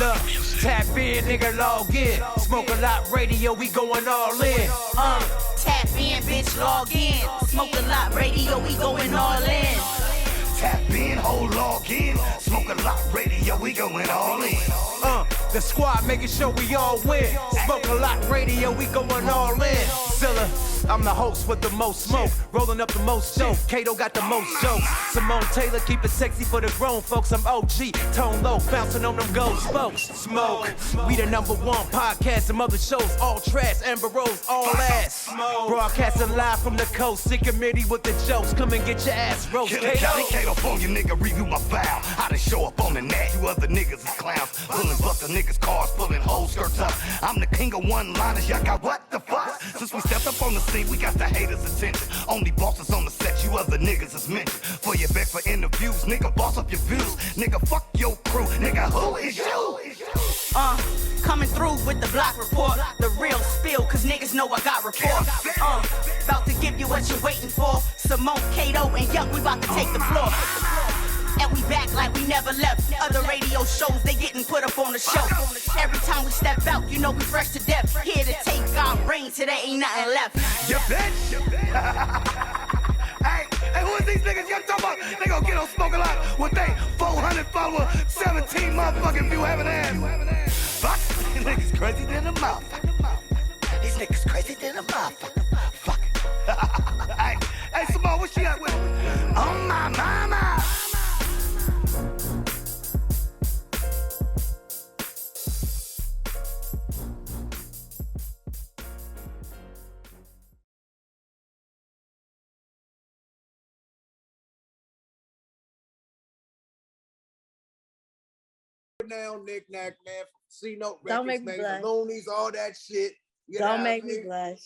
Look, tap in, nigga, log in. Smoke a lot radio, we going all in. Tap in, bitch, log in. Smoke a lot radio, we going all in. Tap in, whole log in. Smoke a lot radio, we going all in. The squad making sure we all win. Smoke a lot radio, we going all in. Zilla, I'm the host with the most smoke. Rolling up the most dope. Kato got the most jokes. Simone Taylor keep it sexy for the grown folks. I'm OG, tone low, bouncing on them gold spokes. Smoke, we the #1 podcast. Some other shows, all trash. Amber Rose, all ass. Broadcasting live from the coast. Sick committee with the jokes. Come and get your ass roasted. Kato phone, you nigga, review my file. How to show up on the NAC. You other niggas is clowns. Pulling buster niggas' cars, pulling whole skirts up. I'm the king of one-liners. Y'all got what the fuck? Since we stepped up on the scene, we got the haters' attention. Only bosses on the set, you other niggas is mentioned. For your back for interviews, nigga, boss up your views. Nigga, fuck your crew. Nigga, who is you? Coming through with the block report. The real spill, cause niggas know I got report. About to give you what you're waiting for. Simone, Kato, and Young, we about to take the floor. And we back like we never left. Other radio shows, they getting put up on the show. Every time we step out, you know we fresh to death. Here to take our reign till there ain't nothing left. You bitch! Hey, who is these niggas y'all talking about? They gon' get on Smoke a Lot with they 400 followers, 17 motherfucking view having ass. Fuck, these niggas crazy than a motherfucker. These niggas crazy than a motherfucker. Fuck. Hey, Simone, what she got with? Oh my mama. Now, NIC, NAC, man, C-Note Don't Records, make me man, the blush. LUNIZ, all that shit. You know Don't what make I me mean? blush.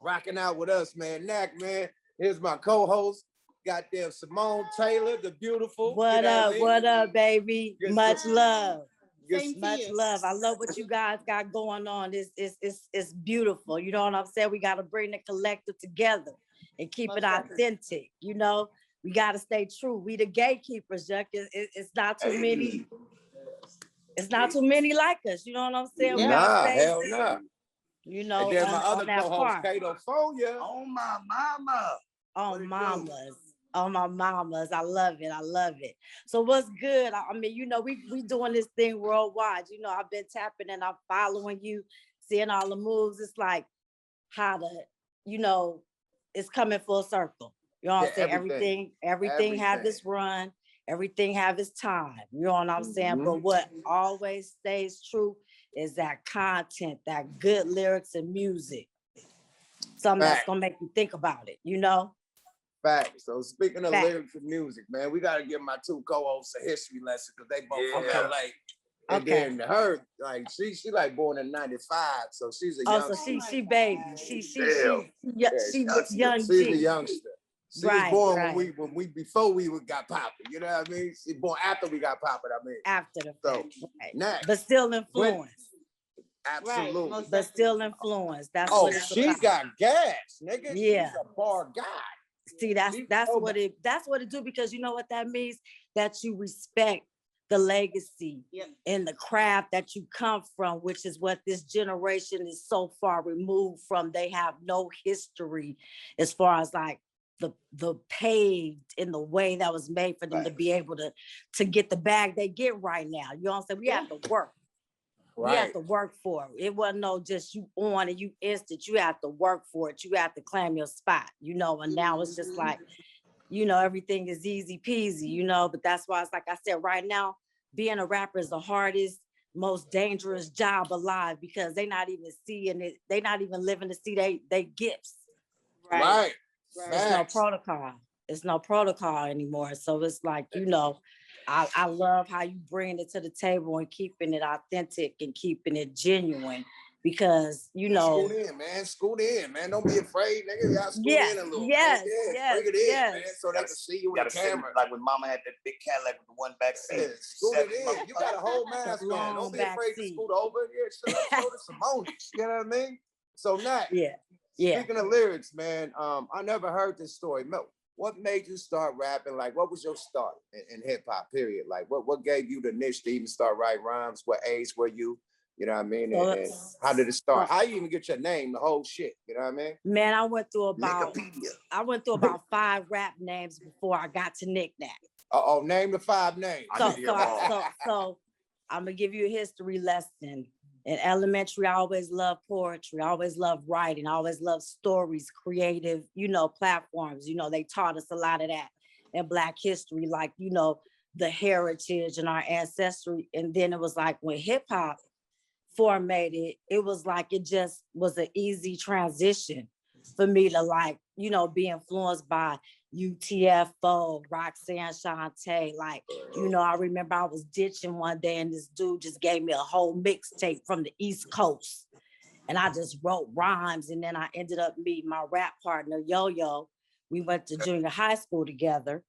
Rocking out with us, man. NAC, man. Here's my co-host, goddamn Simone Taylor, the beautiful. What you know up? I mean? What up, baby? Good Much stuff. love. Good Much love. I love what you guys got going on. It's beautiful. You know what I'm saying? We got to bring the collective together and keep it authentic. You know, we got to stay true. We the gatekeepers, Jack. It's not too many. It's not too many like us. You know what I'm saying? We gotta Nah, stay, hell nah. you know, And then my other on that co-host, part. Kato Folia. Oh my mama. On mamas. On my mamas. I love it. I love it. So what's good? I mean, you know, we doing this thing worldwide. You know, I've been tapping and I'm following you, seeing all the moves. It's like how to, you know, it's coming full circle. You know what I'm saying? Everything have its run. Everything have its time. You know what I'm saying? But what always stays true is that content, that good lyrics and music. Something that's gonna make you think about it, you know? Facts. So speaking of Facts. lyrics and music, man, we gotta give my two co-hosts a history lesson because they both from LA. And Okay. then her, like she like born in '95, so she's a young. So she baby. She young She's G. a youngster. She was born when we before we got popping. You know what I mean? She born after we got popping. I mean, After the fact. NAC, But still influenced. absolutely. Right. But still influenced. That's Oh, what it's she about. got gas, nigga. Yeah. She's a bar guy. See, that's what it do, because you know what that means? That you respect the legacy and the craft that you come from, which is what this generation is so far removed from. They have no history as far as like the paved in the way that was made for them to be able to get the bag they get right now. You know what I'm saying? We have to work. Right. You have to work for it. It wasn't no just you on and you instant. You have to work for it. You have to claim your spot, you know, and now it's just like, you know, everything is easy peasy, you know, but that's why it's like I said, right now, being a rapper is the hardest, most dangerous job alive, because they not even seeing it. They not even living to see they gifts. Right. There's no protocol. It's no protocol anymore. So it's like, you know, I love how you bring it to the table and keeping it authentic and keeping it genuine, because, you know. Scoot in, man. Don't be afraid, nigga. Y'all scoot in a little. Yes, bring it in, man, so they can see you in the camera. Like when Mama had that big Cadillac with the one back seat. Yeah, scoot it in. You got a whole mask on. Don't be afraid to scoot over. Yeah, show the Simone. You know what I mean? So, Nat. Yeah. Speaking of lyrics, man, I never heard this story. what made you start rapping? Like, what was your start in hip hop? Period. Like, what gave you the niche to even start writing rhymes? What age were you? You know what I mean? And how did it start? How you even get your name? The whole shit. You know what I mean? Man, I went through about Wikipedia. 5 rap names before I got to NIC. Oh, name the 5 names. So I'm gonna give you a history lesson. In elementary, I always loved poetry. I always loved writing. I always loved stories, creative, platforms. They taught us a lot of that in Black history, like, the heritage and our ancestry. And then it was like when hip hop formatted, it was like it just was an easy transition for me to be influenced by UTFO, Roxanne Shante. I remember I was ditching one day and this dude just gave me a whole mixtape from the East Coast. And I just wrote rhymes. And then I ended up meeting my rap partner, Yo-Yo. We went to junior high school together.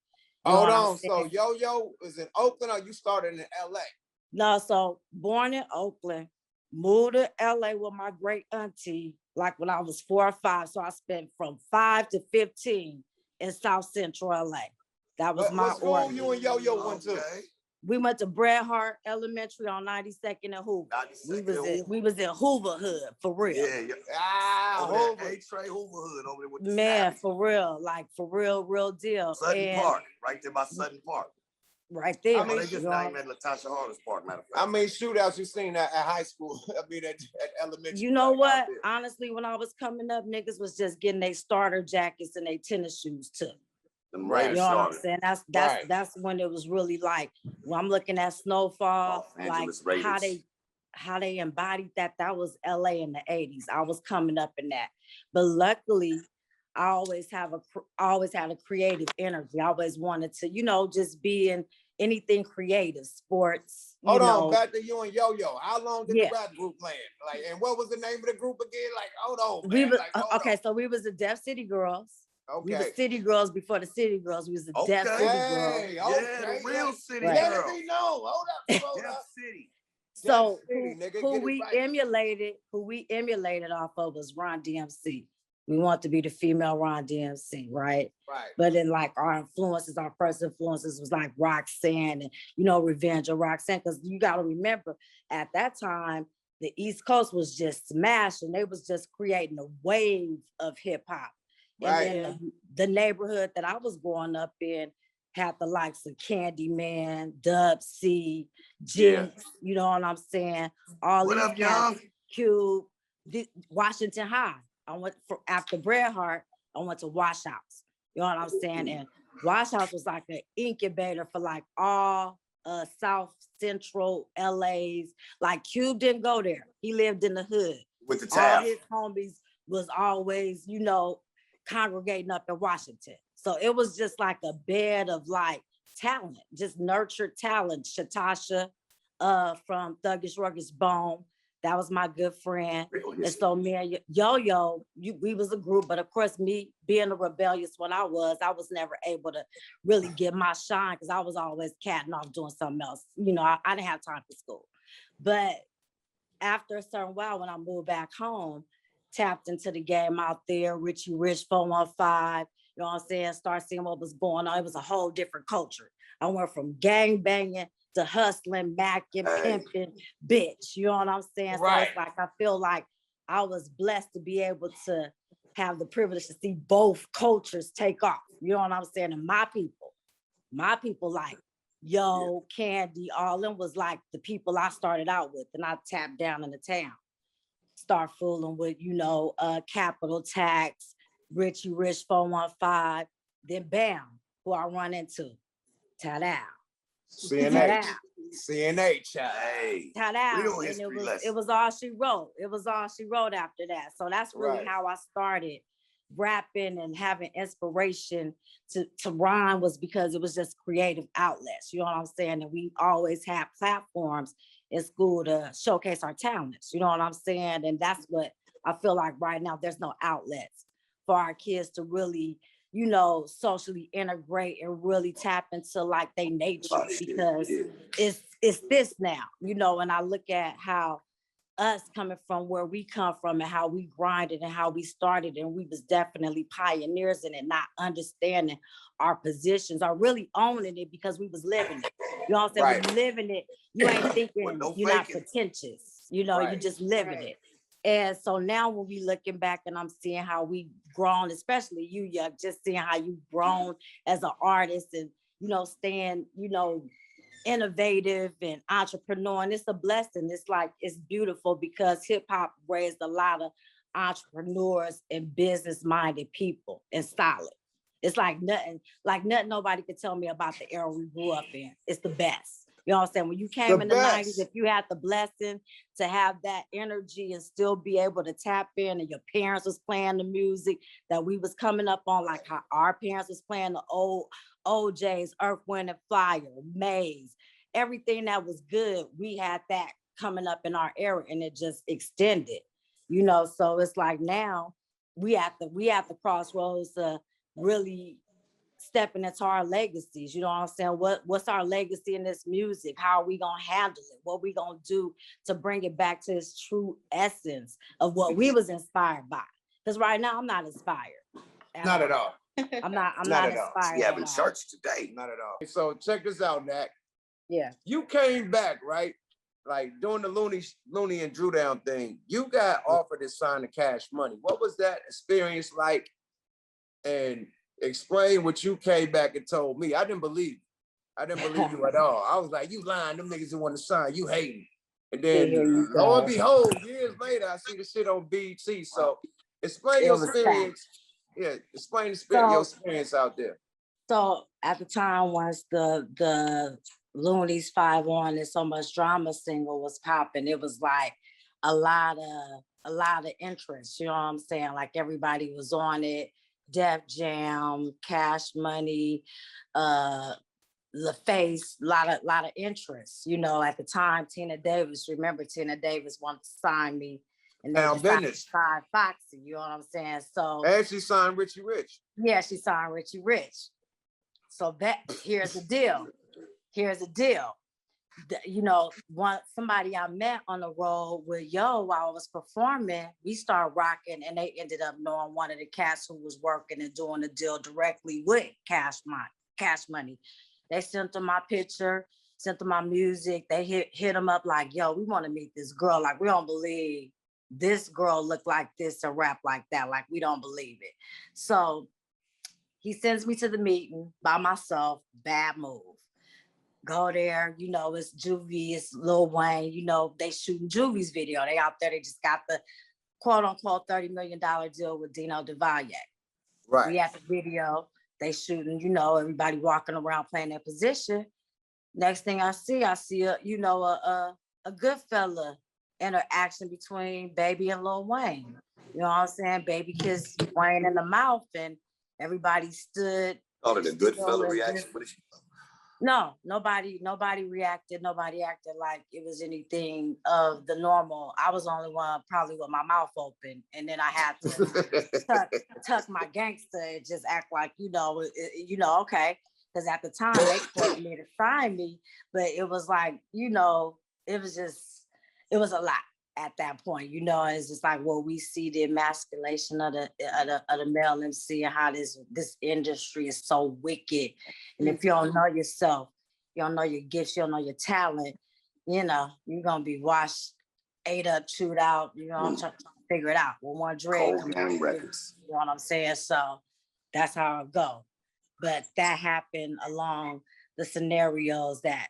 Hold on. So Yo-Yo was in Oakland or you started in LA? No, so born in Oakland, moved to LA with my great auntie, like when I was 4 or 5. So I spent from 5 to 15 in South Central LA. That was my school order. you and Yo-Yo went to? We went to Bret Hart Elementary on 92nd and Hoover. We was in Hoover Hood, for real. Hoover. A-Tray Hoover Hood over there with the Man, Savage. for real, real deal. Sutton Park, right there by Sutton Park. Right there. They just named at Latasha Harder's Park, matter of fact. How many shootouts you seen at high school? At elementary. You know what? Honestly, when I was coming up, niggas was just getting their starter jackets and their tennis shoes too. You know what I'm saying? That's when it was really like, when I'm looking at Snowfall, how they embodied that. That was LA in the 80s. I was coming up in that. But luckily, I always had a creative energy. I always wanted to, just be in anything creative, sports. Hold on, back to you and Yo-Yo. How long did the rap group play? And what was the name of the group again? Hold on, man. So we was the Def City Girls. Okay. We were City Girls before the City Girls. We was the Def City Girls. The real City Let Girls. it be known. Hold up. Def City. So who we emulated off of was Run DMC. We want to be the female Run DMC, right? Right. But then our first influences was like Roxanne and, Revenge of Roxanne. Because you got to remember, at that time, the East Coast was just smashing. They was just creating a wave of hip hop. Right. And then the neighborhood that I was growing up in had the likes of Candyman, Dub C, Jinx, you know what I'm saying? All what these up, y'all? Cube, Washington High. I went after Bret Hart, I went to Wash House. You know what I'm saying? And Wash House was like an incubator for all South Central LA's. Like Cube didn't go there. He lived in the hood. With the tab. All his homies was always, congregating up in Washington. So it was just like a bed of talent, just nurtured talent. Shatasha from Thuggish Ruggish Bone. That was my good friend. And so me and Yo-Yo, we was a group, but of course me being a rebellious one I was never able to really get my shine because I was always catting off doing something else. I didn't have time for school. But after a certain while, when I moved back home, tapped into the game out there, Richie Rich 415, you know what I'm saying? Start seeing what was going on. It was a whole different culture. I went from gang banging to hustling, macking, pimping, bitch. You know what I'm saying? Right. So it's like, I feel like I was blessed to be able to have the privilege to see both cultures take off. You know what I'm saying? And my people like Candy, all them was like the people I started out with. And I tapped down in the town. Start fooling with, Capital Tax, Richie Rich 415, then bam, who I run into. Ta-da. CNH, child. Hey. Ta-da. Real And history it was all she wrote. It was all she wrote after that. So that's really how I started rapping and having inspiration to rhyme, was because it was just creative outlets. You know what I'm saying? And we always had platforms in school to showcase our talents. You know what I'm saying? And that's what I feel like right now, there's no outlets for our kids to really, socially integrate and really tap into their nature, because it's this now, and I look at how us coming from where we come from and how we grinded and how we started, and we was definitely pioneers in it, not understanding our positions or really owning it because we was living it. You know what I'm saying? Right. When you living it, you ain't thinking, no you're not faking. pretentious. You know, you just living it. And so now when we looking back and I'm seeing how we grown, especially you, Yuck, just seeing how you grown as an artist and, you know, staying, you know, innovative and entrepreneur. And it's a blessing. It's like, it's beautiful because hip hop raised a lot of entrepreneurs and business-minded people and solid. It's like nothing nobody could tell me about the era we grew up in. It's the best. You know what I'm saying? When you came in the 90s, if you had the blessing to have that energy and still be able to tap in, and your parents was playing the music that we was coming up on, like how our parents was playing the old OJ's, Earth, Wind and Fire, Maze, everything that was good, we had that coming up in our era, and it just extended, you know. So it's like now we at the crossroads to really stepping into our legacies. You know what I'm saying? What's our legacy in this music? How are we gonna handle it? What we gonna do to bring it back to its true essence of what we was inspired by? Because right now I'm not inspired. Not at all. I'm not inspired. You haven't searched today. Not at all. So check this out, NAC. Yeah. You came back, right? Like doing the Looney and Drew Down thing. You got offered to sign the Cash Money. What was that experience like? And explain what you came back and told me. I didn't believe you at all. I was like, you lying, them niggas who want to sign, you hating. And then lo and behold, years later, I see the shit on BT. So explain your experience. Yeah, explain your experience out there. So at the time, once the LUNIZ 5 on and So Much Drama single was popping, it was like a lot of interest. You know what I'm saying? Like everybody was on it. Def Jam, Cash Money, The Face, a lot of interest. You know, at the time, Tina Davis wanted to sign me, and then signed Foxy. You know what I'm saying? So and she signed Richie Rich. Yeah, she signed Richie Rich. So here's the deal. You know, somebody I met on the road with while I was performing, we started rocking, and they ended up knowing one of the cats who was working and doing the deal directly with Cash Money. They sent them my picture, sent them my music. They hit them up like, yo, we want to meet this girl. Like, we don't believe this girl look like this and rap like that. Like, we don't believe it. So he sends me to the meeting by myself. Bad move. Go there, you know, it's Juvie, it's Lil Wayne, you know, they shooting Juvie's video. They out there, they just got the quote unquote $30 million deal with Dino DeValier. Right. We at the video, they shooting, you know, everybody walking around playing their position. Next thing I see a good fella interaction between Baby and Lil Wayne. You know what I'm saying? Baby kissed Wayne in the mouth, and everybody stood. Called it a good fella reaction. No, nobody reacted. Nobody acted like it was anything of the normal. I was the only one probably with my mouth open. And then I had to tuck my gangster and just act like, okay. Because at the time they told me to sign me, but it was like, it was a lot at that point, it's just like, well, we see the emasculation of the male MC and how this industry is so wicked. And if you don't know yourself, you don't know your gifts, you don't know your talent, you're gonna be washed, ate up, chewed out, trying to figure it out. Well, one drink, you know what I'm saying? So that's how it go. But that happened along the scenarios that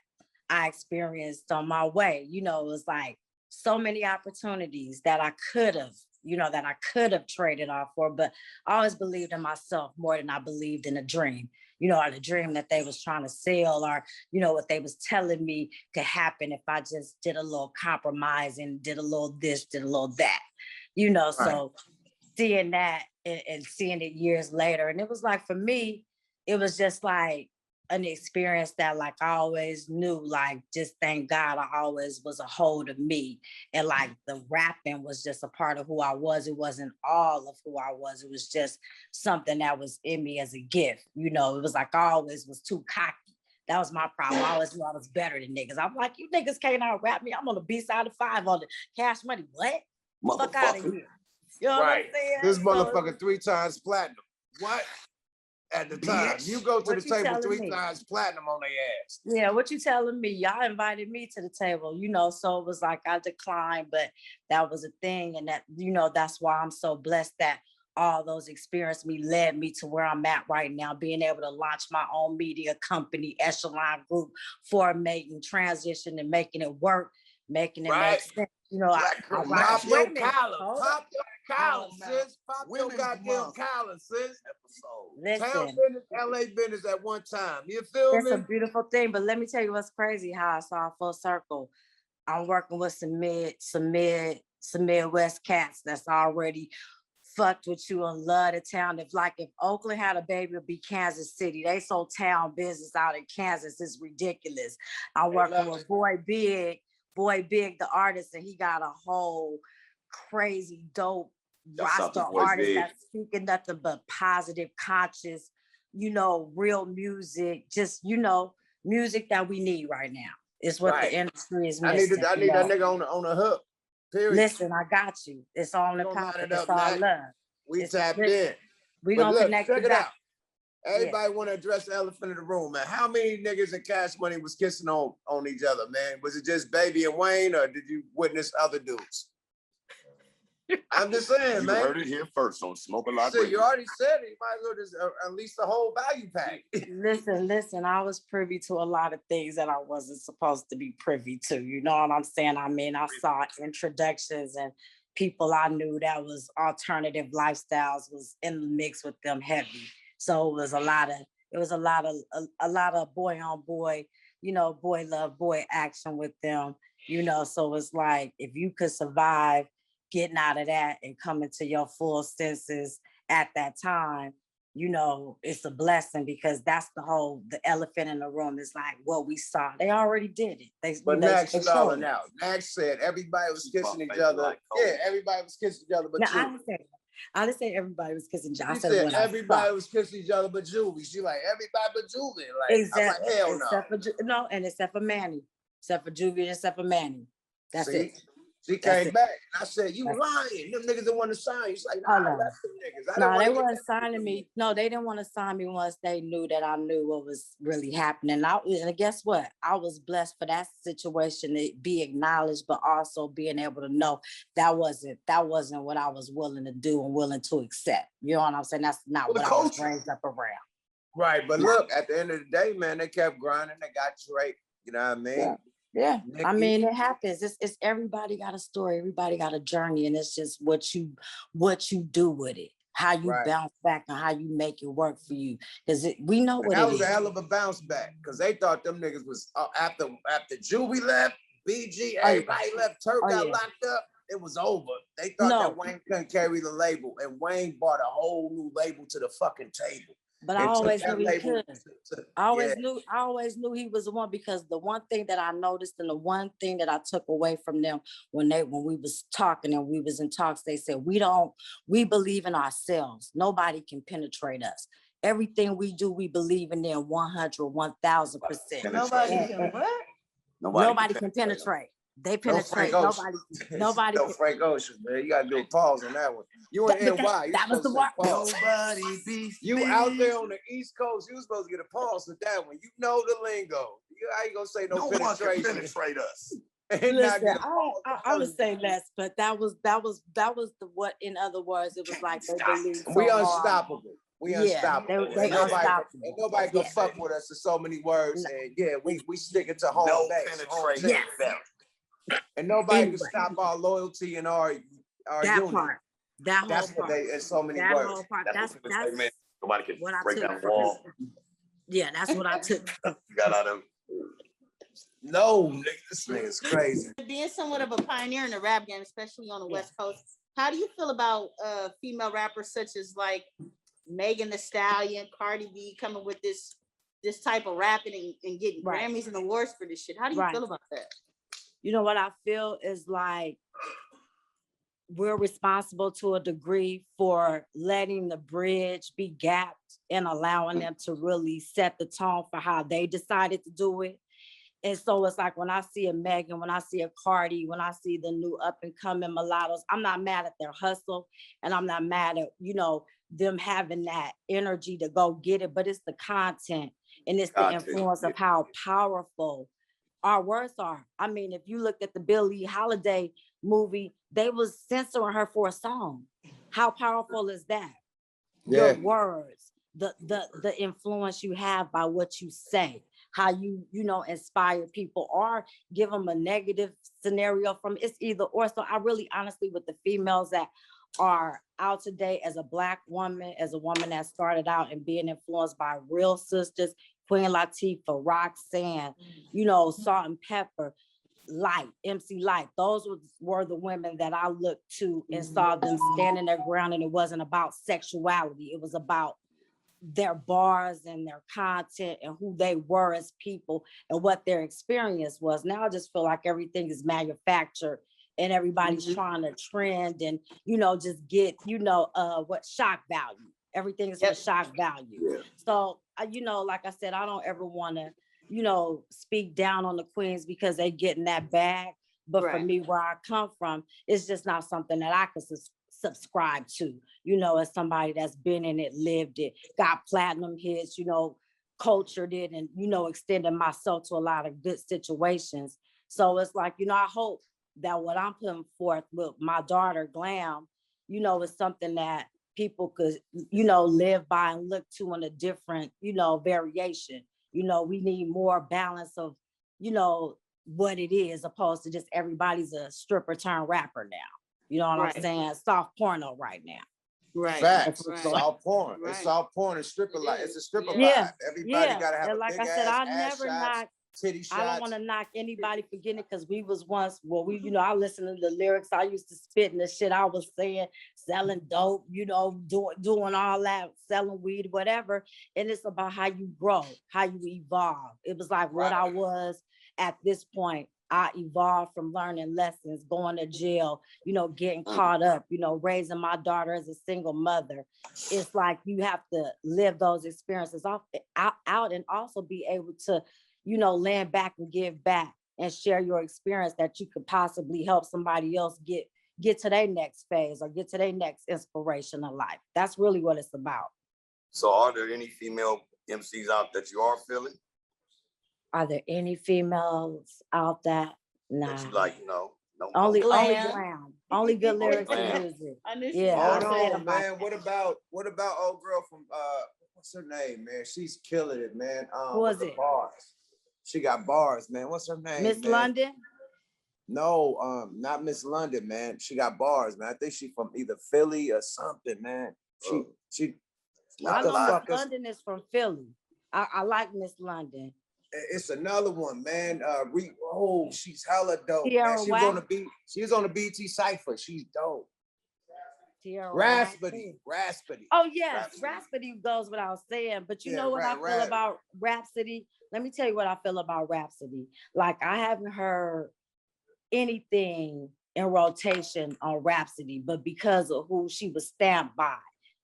I experienced on my way. It was like, so many opportunities that I could have traded off for, but I always believed in myself more than I believed in a dream, or the dream that they was trying to sell, or, what they was telling me could happen if I just did a little compromise and did a little this, did a little that, so seeing that and seeing it years later. And it was like, for me, it was just like an experience that like I always knew, like, just thank God I always was a hold of me. And like the rapping was just a part of who I was. It wasn't all of who I was. It was just something that was in me as a gift. It was like I always was too cocky That was my problem. I always knew I was better than niggas. I'm like, you niggas can't out rap me. I'm on the B-side of 5 on the Cash Money. What? Fuck out of here. You know what I'm saying? This motherfucker 3 times platinum. What? At the time, you go to the table 3 times platinum on their ass. Yeah, what you telling me? Y'all invited me to the table, you know, so it was like I declined, but that was a thing. And that, you know, that's why I'm so blessed that all those experiences led me to where I'm at right now, being able to launch my own media company, Echelon Group, for making transition and making it work, making it make sense. You know, pop your collar, sis. Pop your goddamn collar, sis. Town business, LA business at one time. You feel me? It's a beautiful thing, but let me tell you what's crazy, how I saw full circle. I'm working with some Midwest cats that's already fucked with you and love the town. If Oakland had a baby, it'd be Kansas City. They sold town business out in Kansas. It's ridiculous. I'm working with Boy Big, the artist, and he got a whole crazy dope roster of artists that's speaking nothing but positive, conscious, you know, real music, just, you know, music that we need right now. It's what the industry is missing. I need that nigga on a hook. Period. Listen, I got you. It's all in the pocket. It's all love. We tapped in. We gonna connect. Check it out. Everybody want to address the elephant in the room, man. How many niggas in Cash Money was kissing on each other, man? Was it just Baby and Wayne, or did you witness other dudes? I'm just saying, man. You heard it here first on Smoke a Lot. So you already said it. You might as well just unleash the whole value pack. Listen. I was privy to a lot of things that I wasn't supposed to be privy to. You know what I'm saying? I mean, I saw introductions and people I knew that was alternative lifestyles was in the mix with them heavy. So it was a lot of boy on boy, you know, boy love boy action with them. You know, so it's like if you could survive getting out of that and coming to your full senses at that time, you know, it's a blessing, because that's the elephant in the room is like what we saw. They already did it. But NAC stalling out. NAC said everybody was kissing each other. Yeah, everybody was kissing each other, but I didn't say everybody was kissing each other. I said everybody was kissing each other but Juvie. She like everybody but Juvie. Like, exactly. I'm like, hell no. Except for Manny. Except for Juvie and except for Manny. That's it. She came back and I said, you lying. Them niggas didn't want to sign you. She's like, nah, that's the niggas. No, they weren't signing me. No, they didn't want to sign me once they knew that I knew what was really happening. And guess what? I was blessed for that situation to be acknowledged, but also being able to know that wasn't what I was willing to do and willing to accept. You know what I'm saying? That's not what I was raised up around. Right, but look, at the end of the day, man, they kept grinding. They got Drake. You know what I mean? Yeah. I mean, it happens. It's everybody got a story. Everybody got a journey, and it's just what you do with it, how you bounce back, and how you make it work for you. Because we know what it is. That was a hell of a bounce back, because they thought them niggas was after Juvie left, BG, everybody left, Turk got locked up. It was over. They thought that Wayne couldn't carry the label, and Wayne brought a whole new label to the fucking table. But I always knew he could. I always knew he was the one, because the one thing that I noticed and the one thing that I took away from them when we was talking and we was in talks, they said, we believe in ourselves. Nobody can penetrate us. Everything we do, we believe in them 100, 1000%. Nobody can penetrate. They penetrate. Nobody. No Frank Ocean, man. You gotta do a pause on that one. You in NY. That was the word. Nobody beats you out there on the East Coast. You was supposed to get a pause with that one. You know the lingo. I ain't gonna say no penetration. One can penetrate us. Listen, I would say less, but that was what. In other words, it was like they believe we unstoppable. We unstoppable. They unstoppable. And nobody can fuck with us in so many words. And we stick it to home base. Penetration. And nobody can stop our loyalty and our that unity. part. That's what they in so many words. Whole part. That's nobody can what I break took down the wall. Yeah, that's what I took. You got out of No, nigga, this nigga's crazy. Being somewhat of a pioneer in the rap game, especially on the West Coast, how do you feel about female rappers such as like Megan Thee Stallion, Cardi B coming with this type of rapping and getting Grammys and awards for this shit? How do you feel about that? You know what I feel is like, we're responsible to a degree for letting the bridge be gapped and allowing them to really set the tone for how they decided to do it. And so it's like when I see a Megan, when I see a Cardi, when I see the new up and coming mulattoes, I'm not mad at their hustle, and I'm not mad at, them having that energy to go get it, but it's the content and it's the influence of how powerful our words are. I mean, if you looked at the Billie Holiday movie, they was censoring her for a song. How powerful is that? Yeah. Your words, the influence you have by what you say, how you inspire people or give them a negative scenario from it's either or. So I really honestly with the females that are out today as a Black woman, as a woman that started out and being influenced by real sisters, Queen Latifah, Roxanne, Salt and Pepper, Light, MC Light. Those were the women that I looked to and saw them standing their ground, and it wasn't about sexuality. It was about their bars and their content and who they were as people and what their experience was. Now I just feel like everything is manufactured and everybody's trying to trend and, just get, what shock value. Everything is for shock value. Yeah. So, like I said, I don't ever want to, speak down on the queens because they get in that bag. But for me, where I come from, it's just not something that I could subscribe to, as somebody that's been in it, lived it, got platinum hits, cultured it and, extended myself to a lot of good situations. So it's like, I hope that what I'm putting forth with my daughter, Glam, is something that people could, live by and look to in a different, variation. We need more balance of, what it is, opposed to just everybody's a stripper turned rapper now. You know what I'm saying? Soft porno right now. Right. Facts. Right. Soft porn. Right. It's soft porn and stripper like it's a stripper Yeah. vibe. Everybody gotta have and a like big I said, ass, I ass never shots, knock. titty shots. I don't want to knock anybody for getting it because we was once, I listened to the lyrics. I used to spit in the shit I was saying, selling dope, doing all that, selling weed, whatever. And it's about how you grow, how you evolve. It was like what I was at this point. I evolved from learning lessons, going to jail, getting caught up, raising my daughter as a single mother. It's like you have to live those experiences out and also be able to, land back and give back and share your experience that you could possibly help somebody else get to their next phase or get to their next inspiration in life. That's really what it's about. So are there any female MCs out that you are feeling? Are there any females out that? Nah. That you like, no. Only Glam. Glam. Only good lyrics and Glam. music. Yeah. Hold on, man. What about old girl from what's her name, man? She's killing it, man. Who was it? Bars. She got bars, man. What's her name? Miss London? No, not Miss London, man. She got bars, man. I think she from either Philly or something, man. She I know Miss London is from Philly. I like Miss London. It's another one, man. She's hella dope. Tierra Man. She was on the BT Cypher. She's dope. Raspity. Oh yes, Raspity goes without saying. But you know what I feel about Rhapsody? Let me tell you what I feel about Rhapsody. Like I haven't heard anything in rotation on Rhapsody, but because of who she was stamped by,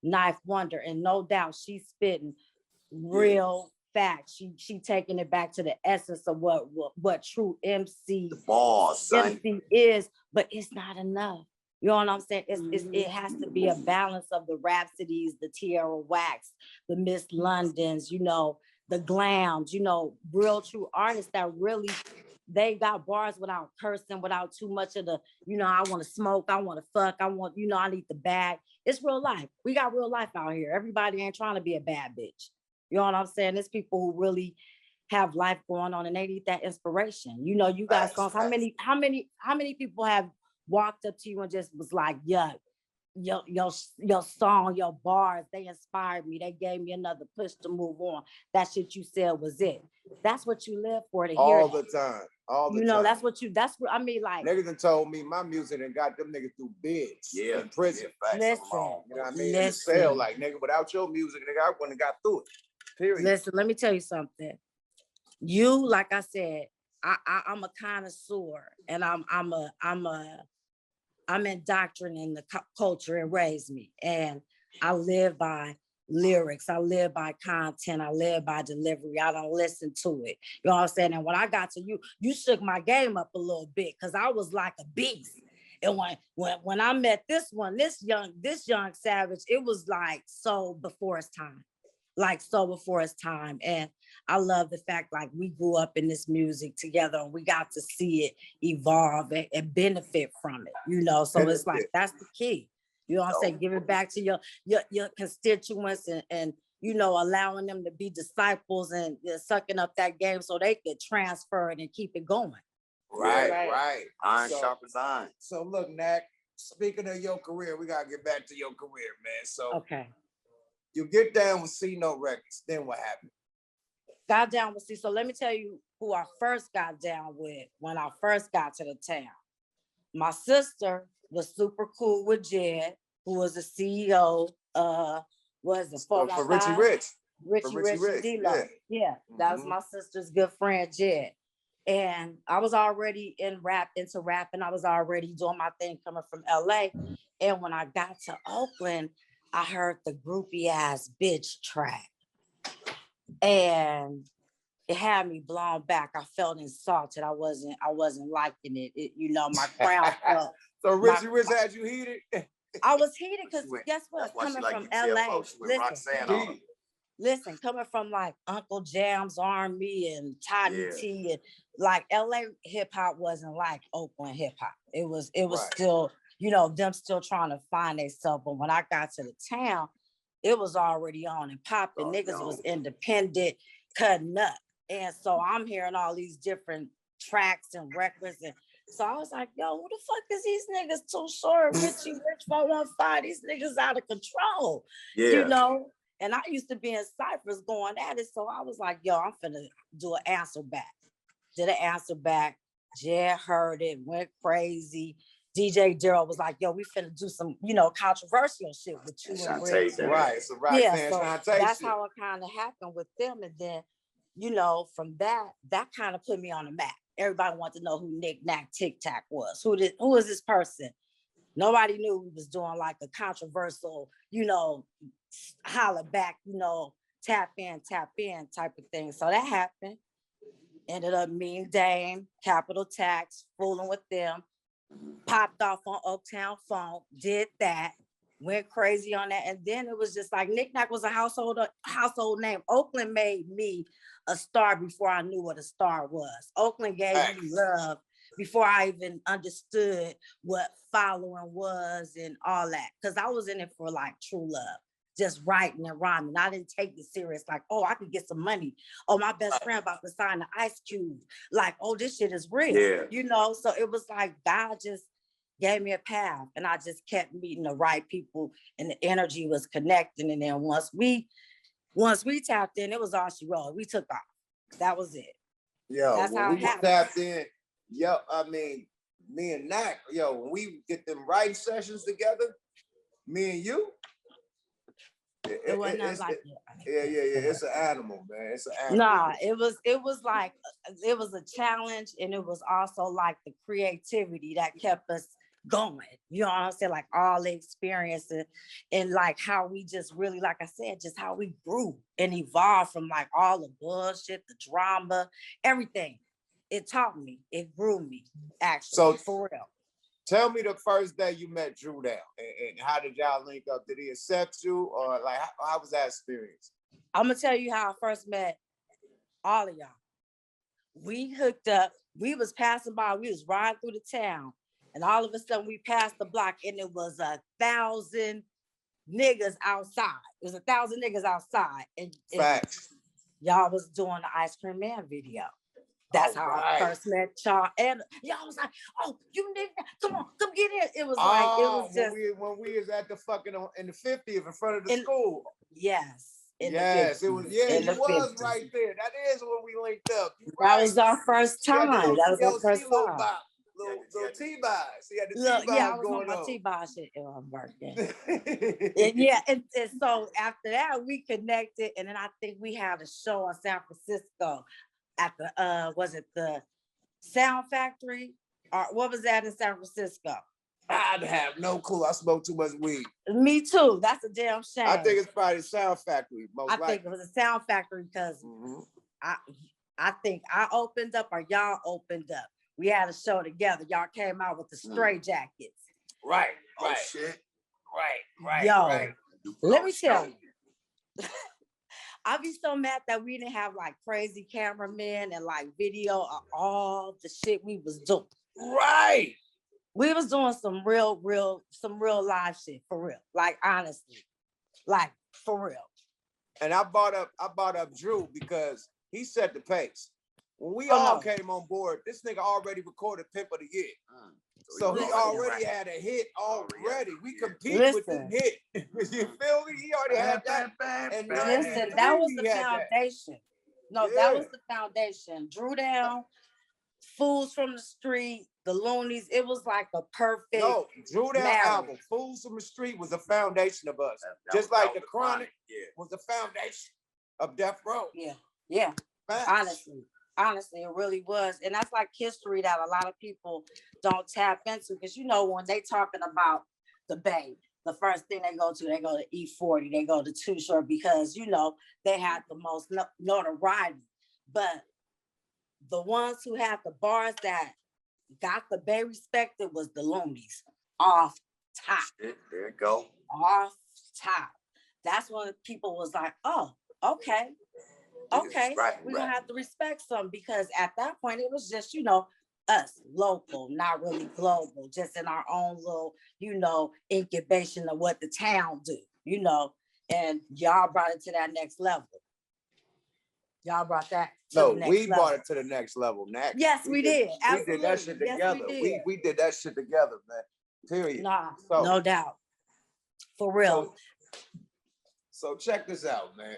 Knife Wonder, and no doubt she's spitting real facts. She taking it back to the essence of what true MC is, but it's not enough. You know what I'm saying? It has to be a balance of the Rhapsodies, the Tierra Wax, the Miss Londons, the Glams, real true artists that really, they got bars without cursing, without too much of the, I want to smoke, I want to fuck, I want, I need the bag. It's real life. We got real life out here. Everybody ain't trying to be a bad bitch. You know what I'm saying? There's people who really have life going on and they need that inspiration. You got songs. How many people have walked up to you and just was like, yeah, your song, your bars, they inspired me. They gave me another push to move on. That shit you said was it. That's what you live for, to hear all the time. That's what I mean, like niggas done told me my music and got them niggas through bids in prison. Listen, you know what I mean? It sell like, nigga, without your music, nigga, I wouldn't have got through it. Period. Listen, let me tell you something. You, like I said, I'm a connoisseur, and I'm I'm indoctrinated in the culture and raised me. And I live by lyrics. I live by content. I live by delivery. I don't listen to it. You know what I'm saying? And when I got to you, you shook my game up a little bit because I was like a beast. And when I met this young savage, it was like so before its time. Like so before its time. And I love the fact like we grew up in this music together and we got to see it evolve and benefit from it, you know. So it's like that's the key. You know what I'm saying? Give it back to your constituents and you know, allowing them to be disciples and sucking up that game so they could transfer it and keep it going. Right. Iron sharp as iron. So look, NAC, speaking of your career, we gotta get back to your career, man. So okay. You get down with C-Note Records, then what happened? Got down with C. So let me tell you who I first got down with when I first got to the town. My sister was super cool with Jed, who was the CEO for Richie Rich. Richie D-Lo. Yeah, that was my sister's good friend, Jed. And I was already into rapping. I was already doing my thing coming from LA. And when I got to Oakland, I heard the groupie ass bitch track. And it had me blown back. I felt insulted. I wasn't liking it. You know, my crowd felt. So Richie Rich had you heated? I was heated because guess what? Coming from LA, listen, coming from like Uncle Jam's Army and Toddy T and like LA hip hop wasn't like Oakland hip hop. It was still, you know, them still trying to find themselves. But when I got to the town, it was already on and popping. Niggas was independent, cutting up. And so I'm hearing all these different tracks and records. And so I was like, yo, who the fuck is these niggas Too Short, Richie Rich 415? These niggas out of control, you know? And I used to be in ciphers going at it. So I was like, yo, I'm finna do an answer back. Did an answer back. Jed heard it, went crazy. DJ Daryl was like, yo, we finna do some, you know, controversial shit with you and Rich. Right, it's a right fan Shantae that's shit. how it kind of happened with them. And then, you know, from that kind of put me on the map. Everybody wanted to know who NIC Tic Tac was. Who is this person? Nobody knew we was doing like a controversial, you know, holler back, you know, tap in type of thing. So that happened. Ended up meeting Dame, Capital Tax, fooling with them. Popped off on Oaktown Funk, did that, went crazy on that. And then it was just like NIC was a household name. Oakland made me a star before I knew what a star was. Oakland gave me love before I even understood what following was and all that. Because I was in it for like true love, just writing and rhyming. I didn't take it serious like, oh, I could get some money. Oh, my best friend about to sign the Ice Cube. Like, oh, this shit is real, you know? So it was like God just gave me a path and I just kept meeting the right people and the energy was connecting. And then once we tapped in, it was all she wrote. We took off. That was it. Yo, that's how we tapped in. Yo, I mean, me and NAC, yo, when we get them writing sessions together, me and you, it wasn't like it. Yeah. It's an animal, man. It's an animal. Nah, it was like it was a challenge, and it was also like the creativity that kept us going. You know what I'm saying? Like all the experiences and like how we just really, like I said, just how we grew and evolved from like all the bullshit, the drama, everything. It taught me, it grew me, actually, so, for real. Tell me the first day you met Drew Down and how did y'all link up? Did he accept you or like, how was that experience? I'm gonna tell you how I first met all of y'all. We hooked up, we was passing by, we was riding through the town and all of a sudden we passed the block and it was 1,000 niggas outside. It was 1,000 niggas outside. And facts. Y'all was doing the Ice Cream Man video. That's how I first met y'all. And y'all was like, oh, you nigga, come on, come get in. It was like, it was just. When we was at the fucking, in the 50th in front of the school. Yes. Yes, it was, you was right there. That is when we linked up. That was our first time. That was our first time. Little T-Boz. He had the T-Boz I was going on my T-Boz shit. It wasn't working. and so after that, we connected. And then I think we had a show in San Francisco at the, was it the Sound Factory? Or what was that in San Francisco? I'd have no clue. I smoke too much weed. Me too. That's a damn shame. I think it's probably Sound Factory. Most likely. think it was a Sound Factory because I think I opened up or y'all opened up. We had a show together. Y'all came out with the Stray Jackets. Right. Oh shit. Right. Yo, Right. let me tell you. I be so mad that we didn't have like crazy cameramen and like video of all the shit we was doing. Right. We was doing some real live shit for real. Like honestly, like for real. And I brought up Drew because he set the pace. When we all came on board, this nigga already recorded Pimp of the Year. So he already had a hit already. We compete with the hit. You feel me? He already had that. And listen, that was the foundation. No, that was the foundation. Drew Down, Fools from the Street, the LUNIZ. It was like a perfect. No, Drew Down album, Fools from the Street was the foundation of us. Just like the Chronic was the foundation of Death Row. Yeah. Honestly, it really was. And that's like history that a lot of people don't tap into. Because you know, when they talking about the Bay, the first thing they go to E40, they go to Too Short because you know they had the most notoriety. But the ones who had the bars that got the Bay respected was the LUNIZ off top. Shit, there you go. Off top. That's when people was like, oh, okay, we're gonna have to respect some because at that point it was just, you know, us local, not really global, just in our own little, you know, incubation of what the town do, you know, and y'all brought it to that next level. Y'all brought that to the next level. Brought it to the next level, NAC. Yes, we did. Absolutely. We did that shit together. We did that shit together, man. Period. No doubt. For real. So check this out, man.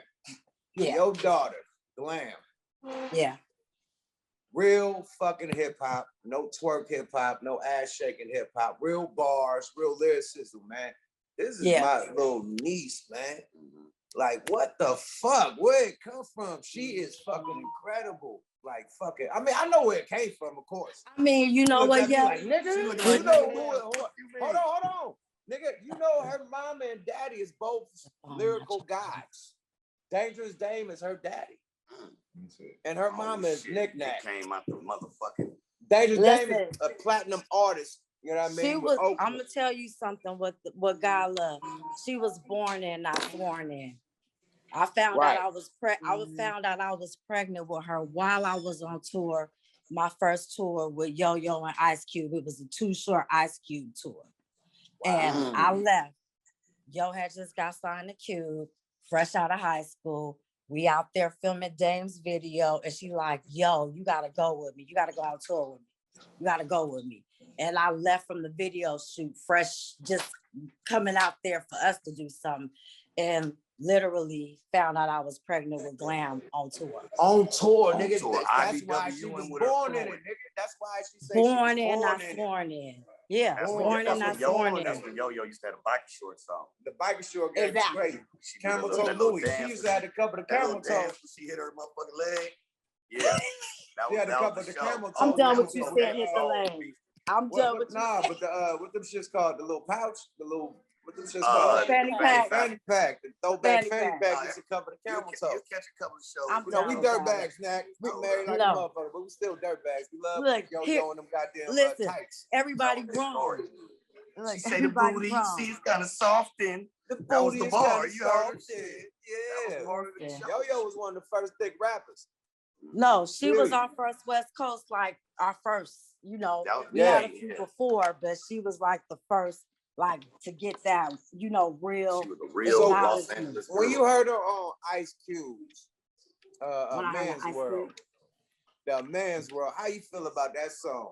Yeah. Your daughter, Glam. Yeah. Real fucking hip hop, no twerk hip hop, no ass shaking hip hop, real bars, real lyricism, man. This is my little niece, man. Like, what the fuck? Where it come from? She is fucking incredible. Like, fucking, I mean, I know where it came from, of course. I mean, you know what, yeah. Like, nigga, you know hold on. Nigga, you know her mama and daddy is both lyrical gods. Dangerous Dame is her daddy. And her mama is Nick Nack. Came out the motherfucking. Dangerous Dame is a platinum artist. You know what I mean? She was, I'm gonna tell you something what God love. She was born in, not born in. I found out I was found out I was pregnant with her while I was on tour. My first tour with Yo-Yo and Ice Cube. It was a Too Short Ice Cube tour. And I left. Yo had just got signed to Cube, fresh out of high school. We out there filming Dame's video. And she like, yo, you gotta go with me. You gotta go on tour with me. You gotta go with me. And I left from the video shoot, fresh, just coming out there for us to do something. And literally found out I was pregnant with Glam on tour. On tour, nigga. That's why she was born in it, nigga. That's why she said born in, not sworn in. Yeah, born in, not sworn in. That's when Yo-Yo used to have a biker short song. The biker short game was great. Camel toe Louis. She used to have to cover the camel toe. She hit her motherfucking leg. Yeah. She had to cover the camel toe. I'm done with you saying hit the leg. I'm done with you. Nah, but what them shits called? The little pouch? What them shits called? Fanny pack. Fanny pack. The throwback fanny pack used to cover the camel toe. You catch a couple of shows. You know, we dirtbags, Snack. We married like a motherfucker, but we still dirtbags. We love Yo-Yo and them goddamn tights. Everybody wrong. She say the booty, see, it's kind of soft and that was the bar. You heard it? Yeah. Yo-Yo was one of the first thick rappers. No, she was our first West Coast, like our first, you know, we had a few before, but she was like the first, like to get that, you know, real. She was a real Los Angeles. When you heard her on Ice Cube's Man's World, the Man's World, how you feel about that song?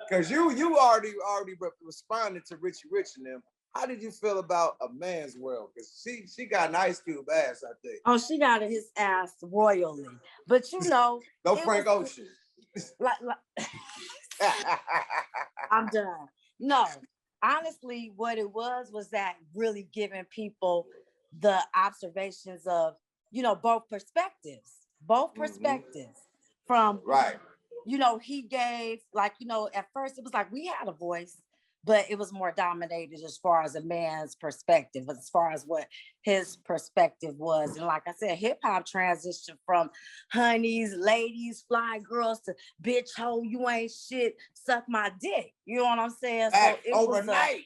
Because you already responded to Richie Rich and them. How did you feel about A Man's World? Because she got an Ice Cube ass, I think. Oh, she got his ass royally. But you know. No Frank Ocean. I'm done. No, honestly, what it was that really giving people the observations of, you know, both perspectives from, right. You know, he gave, like, you know, at first it was like we had a voice, but it was more dominated as far as a man's perspective, as far as what his perspective was. And like I said, hip hop transitioned from honeys, ladies, fly girls to bitch hoe, you ain't shit, suck my dick. You know what I'm saying? So it overnight.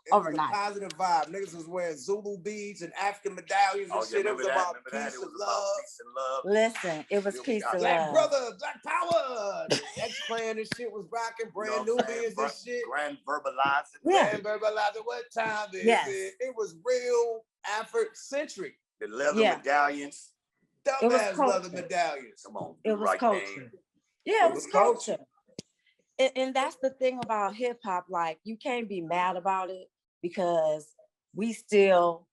It was a positive vibe. Niggas was wearing Zulu beads and African medallions and shit. It was about peace and love. Listen, it was peace and Black love. brother, Black power. X-Clan and shit was rocking. Brand new beers and shit. Grand verbalizing. Grand verbalizing. What time is it? It was real Afrocentric. The leather medallions. Dumbass leather medallions. Come on. It was culture. Yeah, it was culture. And that's the thing about hip hop. Like, you can't be mad about it because we still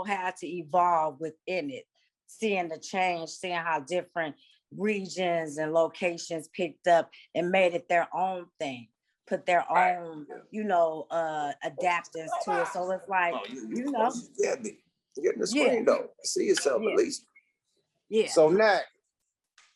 had to evolve within it, seeing the change, seeing how different regions and locations picked up and made it their own thing, put their own, adaptants to it. So it's like, Getting the screen though. See yourself at least. Yeah. So NAC,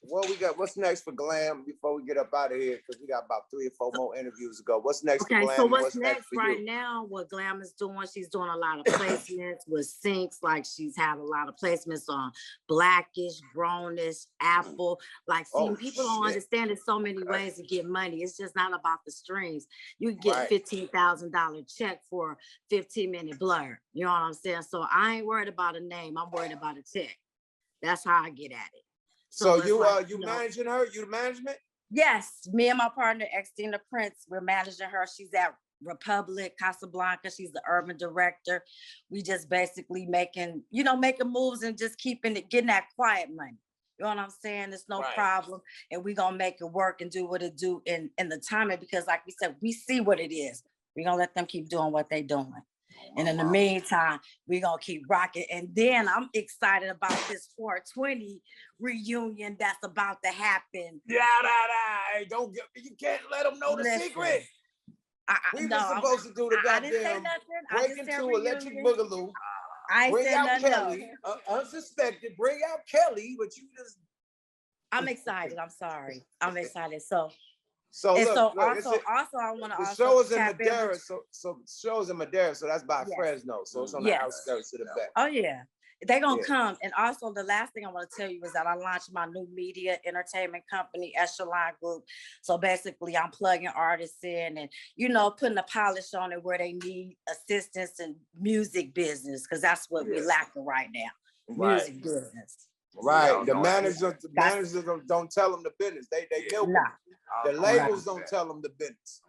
what we got? What's next for Glam before we get up out of here? Because we got about 3 or 4 more interviews to go. What's next for Glam? So what's next right now? What Glam is doing? She's doing a lot of placements with Syncs. Like, she's had a lot of placements on Blackish, Grownish, Apple. Like, people don't understand there's so many ways to get money. It's just not about the streams. You can get $15,000 check for a 15-minute blur. You know what I'm saying? So I ain't worried about a name. I'm worried about a check. That's how I get at it. So you managing her? You the management? Yes, me and my partner, Xtina Prince, we're managing her. She's at Republic, Casablanca. She's the urban director. We just basically making moves and just getting that quiet money. You know what I'm saying? It's no problem. And we're going to make it work and do what it do in the timing, because like we said, we see what it is. We're going to let them keep doing what they're doing. And in the meantime, we're going to keep rocking. And then I'm excited about this 420 reunion that's about to happen. Hey, you can't let them know the secret. We were supposed to do the goddamn break into Electric Boogaloo. Bring out Kelly, unsuspected. Bring out Kelly, but you just. I'm excited. I'm sorry. I'm excited. So also I want to the show is in Madera, so the show is in Madera, so that's by Fresno, so it's on the outskirts of the back. Oh yeah, they're gonna come. And also the last thing I want to tell you is that I launched my new media entertainment company, Echelon Group. So basically, I'm plugging artists in and putting a polish on it where they need assistance in music business, because that's what we're lacking right now. Music business. Right. The managers don't tell them the business. They milk them. The labels don't tell them the business.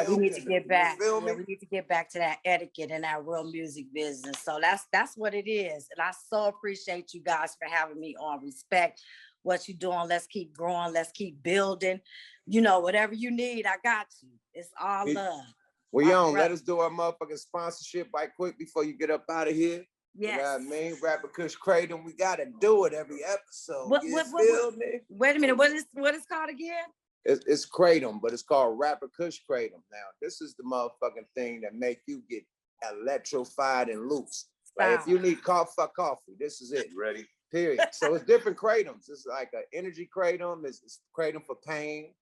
We need to get back. We need to get back to that etiquette and that real music business. So that's what it is. And I so appreciate you guys for having me on. Respect what you're doing. Let's keep growing. Let's keep building. Whatever you need, I got you. It's all love. Let us do our motherfucking sponsorship right quick before you get up out of here. Yes. You know what I mean? Rapper Kush Kratom. We gotta do it every episode. Wait a minute. What is called again? It's Kratom, but it's called Rapper Kush Kratom. Now, this is the motherfucking thing that make you get electrified and loose. Like, if you need coffee, this is it. Ready? Period. So it's different Kratoms. It's like an energy Kratom. It's Kratom for pain.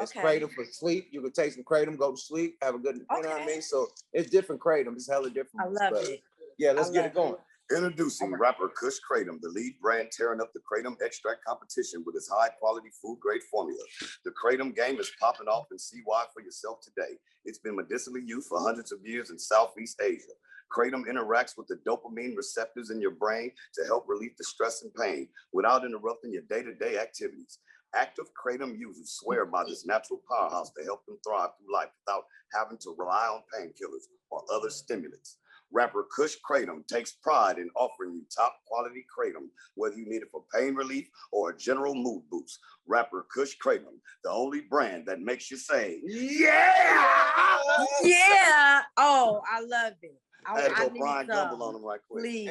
It's Kratom for sleep. You can take some Kratom, go to sleep, have a good, you know what I mean? So it's different Kratom. It's hella different. I love it. Yeah, let's get it going. Introducing rapper Kush Kratom, the lead brand tearing up the Kratom extract competition with its high-quality food-grade formula. The Kratom game is popping off, and see why for yourself today. It's been medicinally used for hundreds of years in Southeast Asia. Kratom interacts with the dopamine receptors in your brain to help relieve the stress and pain without interrupting your day-to-day activities. Active Kratom users swear by this natural powerhouse to help them thrive through life without having to rely on painkillers or other stimulants. Rapper Kush Kratom takes pride in offering you top quality Kratom, whether you need it for pain relief or a general mood boost. Rapper Kush Kratom, the only brand that makes you say, yeah! Yeah! Oh, I love it. I had to go Brian Gumble on them right quick. Please.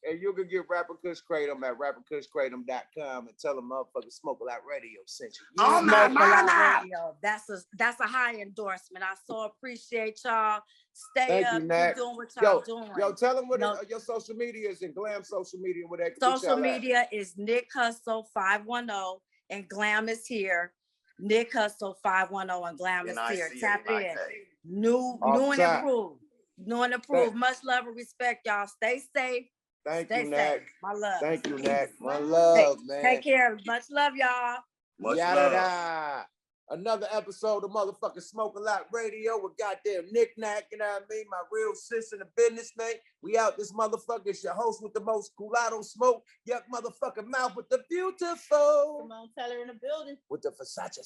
And you can get Rapper Kush Kratom at rapperkushkratom.com and tell them motherfuckers Smoke A Lot Radio sent you. Oh my Radio. That's a high endorsement. I so appreciate y'all. Stay up. Keep doing what y'all doing. Yo, tell them what your social media is and Glam social media. Where they social media is Nick Hustle 510 and Glam is here. Nick Hustle 510 and Glamorous here. Tap in. NIC. New and improved. New and improved. Much love and respect, y'all. Stay safe. Thank Stay you, safe. NAC. My love. Thank you, NAC. My love, man. Take care. Much love, y'all. Much Yada love. da. Another episode of motherfucking Smoke a Lot Radio with goddamn Nick Nack, you know what I mean? My real sis in the business, man. We out this motherfucker. It's your host with the most culatto smoke. Yuck motherfucking mouth with the beautiful. Simone Teller in the building. With the Versace,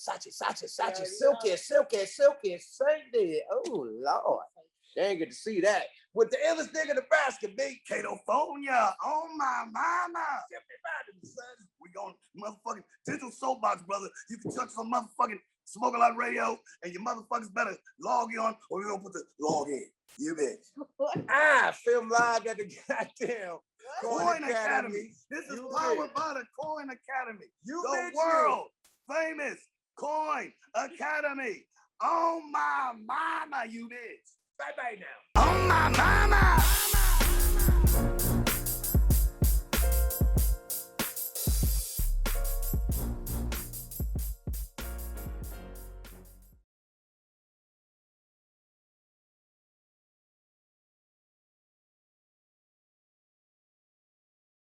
Yeah, silky, Saint did. Oh, Lord. They ain't get to see that. With the illest nigga in Nebraska, B. Catophobia. Oh my mama. We going motherfucking digital soapbox, brother. You can touch some motherfucking Smoke a Lot Radio, and your motherfuckers better log in, or we're gonna put the log in. You bitch. Film live at the goddamn Coin Academy. This is powered by the Coin Academy. The world famous Coin Academy. Oh my mama, you bitch. Bye-bye now. Oh my mama.